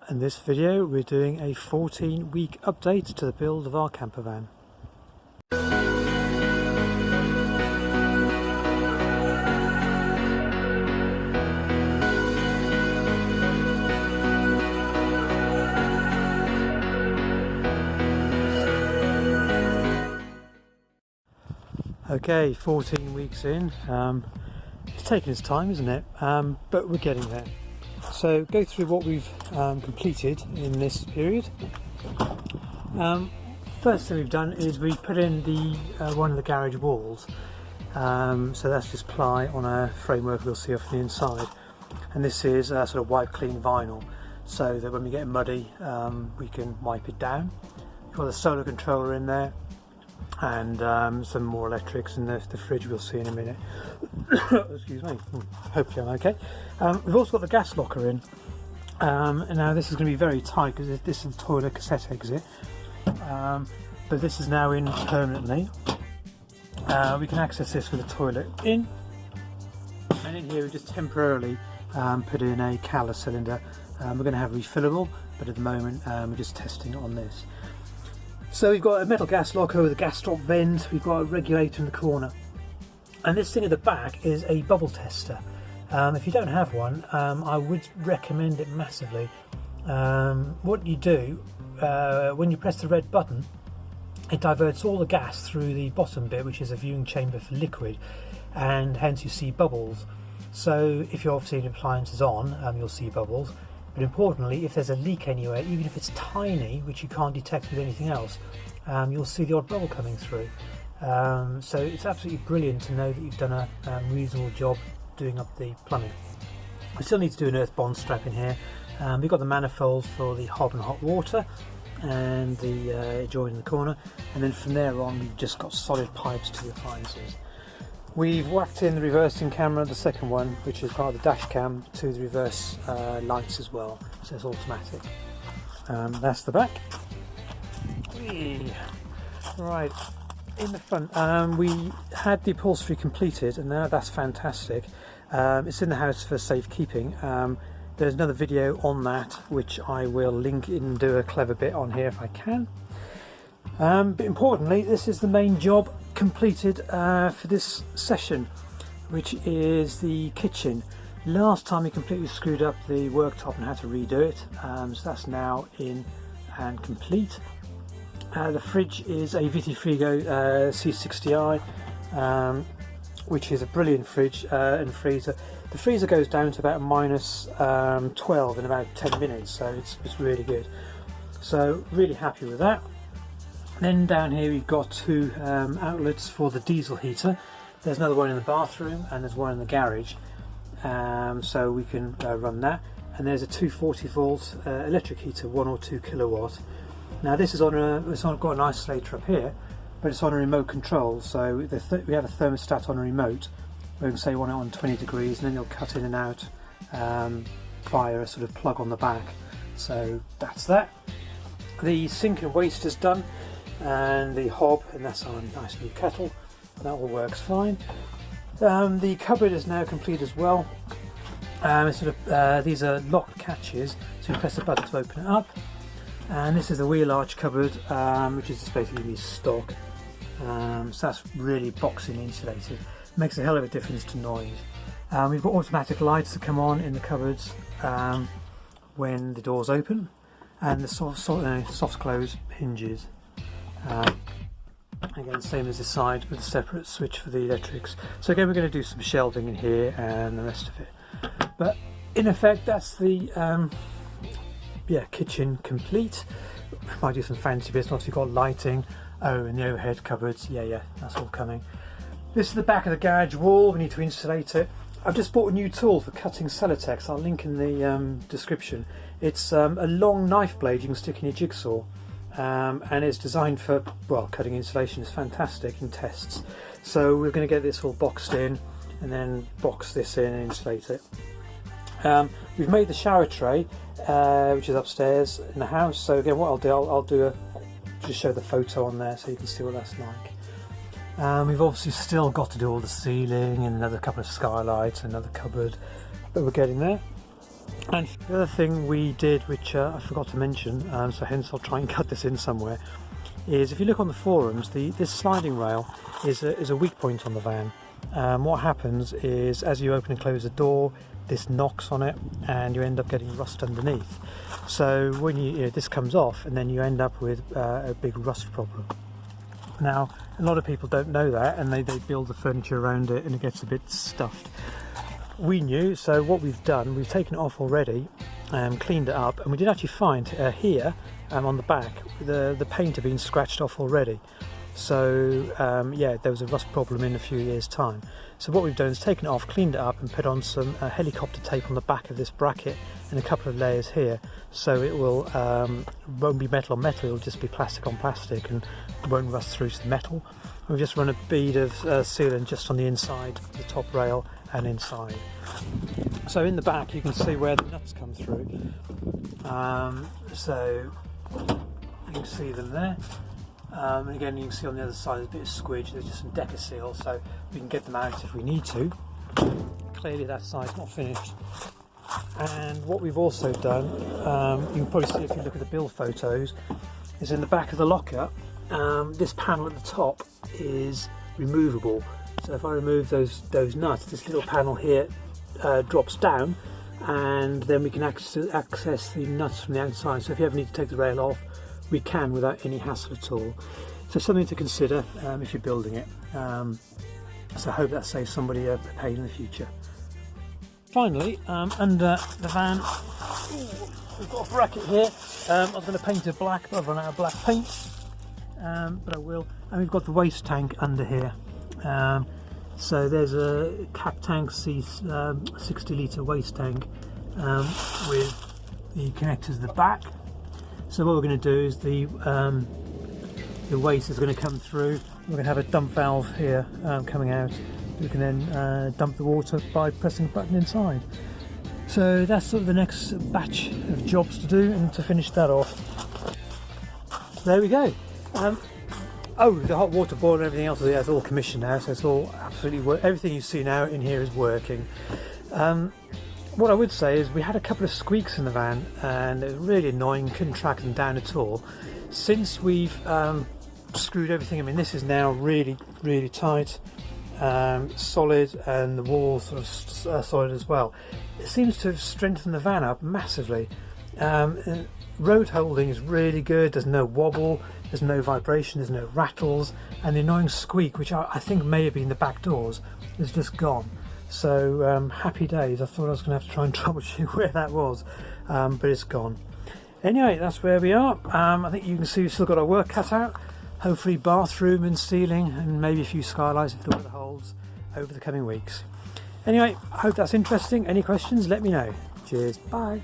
In this video we're doing a 14-week update to the build of our camper van. Okay, 14 weeks in. It's taken its time, isn't it? But we're getting there. So go through what we've completed in this period. First thing we've done is we put in the one of the garage walls. So that's just ply on a framework we'll see off the inside. And this is sort of wipe clean vinyl, so that when we get muddy we can wipe it down. We've got the solar controller in there, and some more electrics, and the fridge we'll see in a minute. Excuse me, hopefully I'm okay. We've also got the gas locker in, and now this is going to be very tight because this is the toilet cassette exit, but this is now in permanently. We can access this with the toilet in, and in here we just temporarily put in a calor cylinder. We're going to have refillable, but at the moment we're just testing it on this. So we've got a metal gas locker with a gas stop vent, we've got a regulator in the corner, and this thing at the back is a bubble tester. If you don't have one, I would recommend it massively. What you do, when you press the red button, it diverts all the gas through the bottom bit, which is a viewing chamber for liquid, and hence you see bubbles. So if your obviously appliance is on, you'll see bubbles. But importantly, if there's a leak anywhere, even if it's tiny, which you can't detect with anything else, you'll see the odd bubble coming through. So it's absolutely brilliant to know that you've done a reasonable job doing up the plumbing. We still need to do an earth bond strap in here. We've got the manifold for the hob and hot water, and the joint in the corner, and then from there on we've just got solid pipes to the appliances. We've whacked in the reversing camera, the second one, which is part of the dash cam, to the reverse lights as well, so it's automatic. That's the back. Right, in the front, we had the upholstery completed, and now that's fantastic. It's in the house for safekeeping. There's another video on that which I will link in and do a clever bit on here if I can. But importantly, this is the main job completed for this session, which is the kitchen. Last time we completely screwed up the worktop and had to redo it, so that's now in and complete. The fridge is a Vitifrigo C60i, which is a brilliant fridge and freezer. The freezer goes down to about minus 12 in about 10 minutes, so it's really good. So really happy with that. Then down here we've got two outlets for the diesel heater. There's another one in the bathroom and there's one in the garage, so we can run that. And there's a 240 volt electric heater, 1 or 2 kilowatt. Now this is got an isolator up here, but it's on a remote control, so we have a thermostat on a remote. We can say we want it on 20 degrees, and then it'll cut in and out via a sort of plug on the back. So that's that. The sink and waste is done, and the hob, and that's our nice new kettle. That all works fine. The cupboard is now complete as well. These are locked catches, so you press the button to open it up. And this is the wheel arch cupboard, which is just basically stock. So that's really boxing insulated. Makes a hell of a difference to noise. We've got automatic lights that come on in the cupboards when the doors open, and the soft close hinges. Again, same as this side with a separate switch for the electrics. So again, we're going to do some shelving in here and the rest of it. But in effect, that's the kitchen complete. Might do some fancy bits. Obviously got lighting. Oh, and the overhead cupboards. Yeah, that's all coming. This is the back of the garage wall. We need to insulate it. I've just bought a new tool for cutting Celotex. I'll link in the description. It's a long knife blade you can stick in your jigsaw, and it's designed for, well, cutting insulation. Is fantastic in tests. So we're going to get this all boxed in and then box this in and insulate it. We've made the shower tray, which is upstairs in the house. So again, what I'll do just show the photo on there so you can see what that's like. We've obviously still got to do all the ceiling and another couple of skylights, another cupboard, but we're getting there. And the other thing we did, which I forgot to mention, so hence I'll try and cut this in somewhere, is if you look on the forums, this sliding rail is a weak point on the van. What happens is as you open and close the door, this knocks on it and you end up getting rust underneath. So when this comes off, and then you end up with a big rust problem. Now a lot of people don't know that, and they build the furniture around it and it gets a bit stuffed. We knew, so what we've done, we've taken it off already, cleaned it up, and we did actually find here on the back the paint had been scratched off already. So yeah, there was a rust problem in a few years' time. So what we've done is taken it off, cleaned it up, and put on some helicopter tape on the back of this bracket and a couple of layers here, so it won't be metal on metal, it'll just be plastic on plastic and won't rust through to the metal. We've just run a bead of sealant just on the inside, the top rail and inside. So in the back you can see where the nuts come through. So you can see them there. And again, you can see on the other side there's a bit of squidge, there's just some Deca seal, so we can get them out if we need to. Clearly that side's not finished. And what we've also done, you can probably see if you look at the build photos, is in the back of the locker, this panel at the top is removable. So if I remove those nuts, this little panel here drops down, and then we can access the nuts from the outside. So if you ever need to take the rail off, we can without any hassle at all. So something to consider if you're building it. So I hope that saves somebody a pain in the future. Finally, under the van, we've got a bracket here. I was going to paint it black, but I've run out of black paint, but I will. And we've got the waste tank under here. So there's a caktanks 60 litre waste tank with the connectors at the back. So what we're going to do is the waste is going to come through. We're going to have a dump valve here coming out. We can then dump the water by pressing the button inside. So that's sort of the next batch of jobs to do, and to finish that off, there we go. Oh, the hot water boiler and everything else is all commissioned now, so it's all absolutely everything you see now in here is working. What I would say is we had a couple of squeaks in the van, and it was really annoying, couldn't track them down at all. Since we've screwed everything, I mean this is now really tight, solid, and the walls sort of solid as well. It seems to have strengthened the van up massively. Road holding is really good, there's no wobble, there's no vibration, there's no rattles, and the annoying squeak, which I think may have been the back doors, is just gone. So happy days. I thought I was going to have to try and troubleshoot where that was, but it's gone. Anyway, that's where we are. I think you can see we've still got our work cut out. Hopefully bathroom and ceiling, and maybe a few skylights if the weather holds over the coming weeks. Anyway, I hope that's interesting. Any questions, let me know. Cheers, bye.